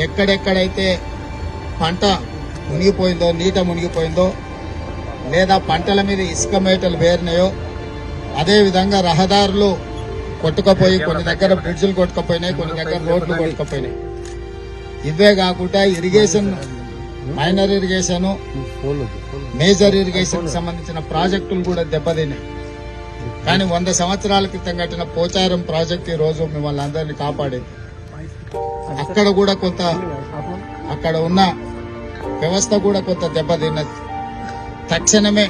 ఎక్కడెక్కడైతే పంట మునిగిపోయిందో, నీట మునిగిపోయిందో, లేదా పంటల మీద ఇసుక మేటలు వేరినాయో, అదేవిధంగా రహదారులు కొట్టుకపోయి కొన్ని దగ్గర బ్రిడ్జిలు కొట్టుకపోయినాయి, కొన్ని దగ్గర రోడ్లు కొట్టుకపోయినాయి. ఇవే కాకుండా irrigation, minor irrigation, major irrigation సంబంధించిన ప్రాజెక్టులు కూడా దెబ్బతిన్నాయి. కానీ 100 సంవత్సరాల క్రితం కట్టిన పోచారం ప్రాజెక్టు ఈ రోజు మిమ్మల్ని అందరినీ కాపాడేది. అక్కడ కూడా కొంత, అక్కడ ఉన్న వ్యవస్థ కూడా కొంత దెబ్బతిన్నది. తక్షణమే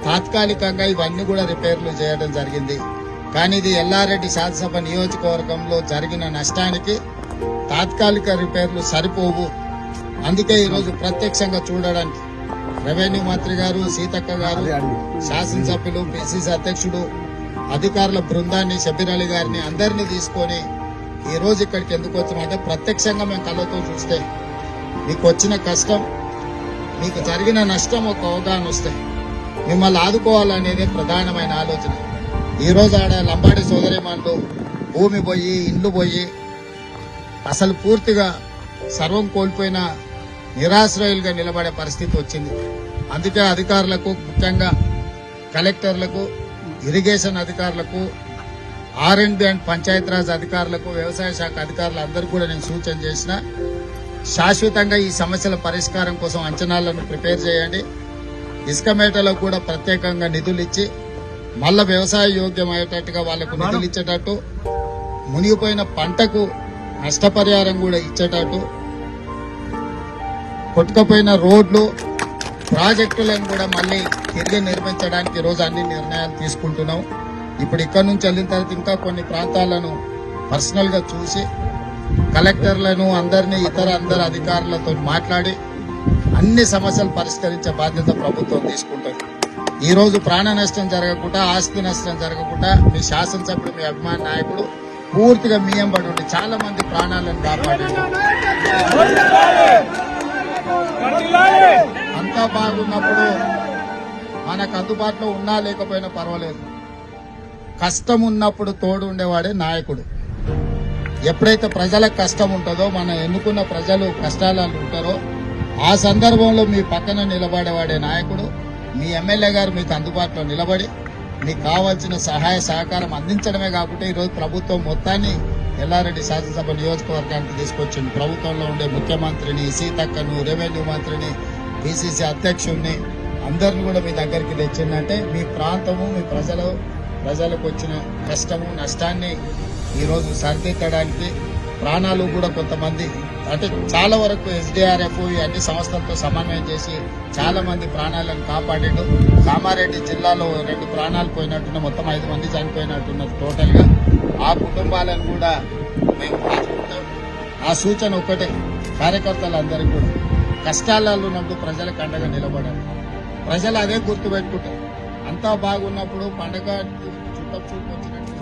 తాత్కాలికంగా ఇవన్నీ కూడా రిపేర్లు చేయడం జరిగింది. కానీ ఇది ఎల్లారెడ్డి శాసనసభ నియోజకవర్గంలో జరిగిన నష్టానికి తాత్కాలిక రిపేర్లు సరిపోవు. అందుకే ఈరోజు ప్రత్యక్షంగా చూడడానికి రెవెన్యూ మంత్రి గారు, సీతక్క గారు, శాసనసభ్యులు, పిసిసి అధ్యక్షుడు, అధికారుల బృందాన్ని, షబీర్ అలీ గారిని అందరినీ తీసుకొని ఈ రోజు ఇక్కడికి ఎందుకు వచ్చినామంటే ప్రత్యక్షంగా మేము కళ్ళతో చూస్తే మీకు వచ్చిన కష్టం, మీకు జరిగిన నష్టం ఒక అవగాహన వస్తాయి. మిమ్మల్ని ఆదుకోవాలనేదే ప్రధానమైన ఆలోచన. ఈ రోజు ఆడ లంబాడి సోదరిమణులు భూమి పోయి, ఇండ్లు పోయి, అసలు పూర్తిగా సర్వం కోల్పోయిన నిరాశ్రయులుగా నిలబడే పరిస్థితి వచ్చింది. అందుకే అధికారులకు, ముఖ్యంగా కలెక్టర్లకు, ఇరిగేషన్ అధికారులకు, R&B అండ్ పంచాయతీరాజ్ అధికారులకు, వ్యవసాయ శాఖ అధికారులందరూ కూడా నేను సూచన చేసిన, శాశ్వతంగా ఈ సమస్యల పరిష్కారం కోసం అంచనాలను ప్రిపేర్ చేయండి. ఇసుక మేటలకు కూడా ప్రత్యేకంగా నిధులు ఇచ్చి మళ్ళా వ్యవసాయ యోగ్యం అయ్యేటట్టుగా వాళ్లకు నిధులు ఇచ్చేటట్టు, మునిగిపోయిన పంటకు నష్టపరిహారం కూడా ఇచ్చేటట్టు, కొట్టుకుపోయిన రోడ్లు, ప్రాజెక్టులను కూడా మళ్ళీ తిరిగి నిర్మించడానికి ఈరోజు అన్ని నిర్ణయాలు తీసుకుంటున్నాం. ఇప్పుడు ఇక్కడ నుంచి వెళ్ళిన తర్వాత ఇంకా కొన్ని ప్రాంతాలను పర్సనల్ గా చూసి కలెక్టర్లను, అందరినీ, అందరు అధికారులతో మాట్లాడి అన్ని సమస్యలు పరిష్కరించే బాధ్యత ప్రభుత్వం తీసుకుంటుంది. ఈ రోజు ప్రాణ నష్టం జరగకుండా, ఆస్తి నష్టం జరగకుండా మీ శాసనసభ్యుడు, మీ అభిమాన నాయకుడు పూర్తిగా మీయంబడి ఉండి చాలా మంది ప్రాణాలను కాపాడారు. అంతా బాగున్నప్పుడు మనకు అందుబాటులో ఉన్నా లేకపోయినా పర్వాలేదు. కష్టం ఉన్నప్పుడు తోడు ఉండేవాడే నాయకుడు. ఎప్పుడైతే ప్రజలకు కష్టం ఉంటుందో, మన ఎన్నుకున్న ప్రజలు కష్టాలలో ఉంటారో, ఆ సందర్భంలో మీ పక్కన నిలబడేవాడే నాయకుడు. మీ ఎమ్మెల్యే గారు మీకు అందుబాటులో నిలబడి మీకు కావాల్సిన సహాయ సహకారం అందించడమే కాకుండా ఈరోజు ప్రభుత్వం మొత్తాన్ని ఎల్లారెడ్డి శాసనసభ నియోజకవర్గానికి తీసుకొచ్చింది. ప్రభుత్వంలో ఉండే ముఖ్యమంత్రిని, సీతక్కను, రెవెన్యూ మంత్రిని, పిసిసి అధ్యక్షుడిని అందరిని కూడా మీ దగ్గరికి తెచ్చిందంటే మీ ప్రాంతము, మీ ప్రజలకు వచ్చిన కష్టము, నష్టాన్ని ఈరోజు సరిదిద్దడానికి, ప్రాణాలు కూడా కొంతమంది అంటే చాలా వరకు SDRF ఈ అన్ని సంస్థలతో సమన్వయం చేసి చాలా మంది ప్రాణాలను కాపాడిండు. కామారెడ్డి జిల్లాలో 2 ప్రాణాలు పోయినట్టున్న, మొత్తం 5 మంది చనిపోయినట్టున్నారు టోటల్ గా. ఆ కుటుంబాలను కూడా మేము ఆదుకుంటాం. ఆ సూచన ఒక్కటే, కార్యకర్తలందరికీ కూడా కష్టాలలో ఉన్నప్పుడు ప్రజలకు అండగా నిలబడాలి. ప్రజలు అదే గుర్తు పెట్టుకుంటారు. అంతా బాగున్నప్పుడు పండగ చుట్టం చూపు వచ్చినట్టు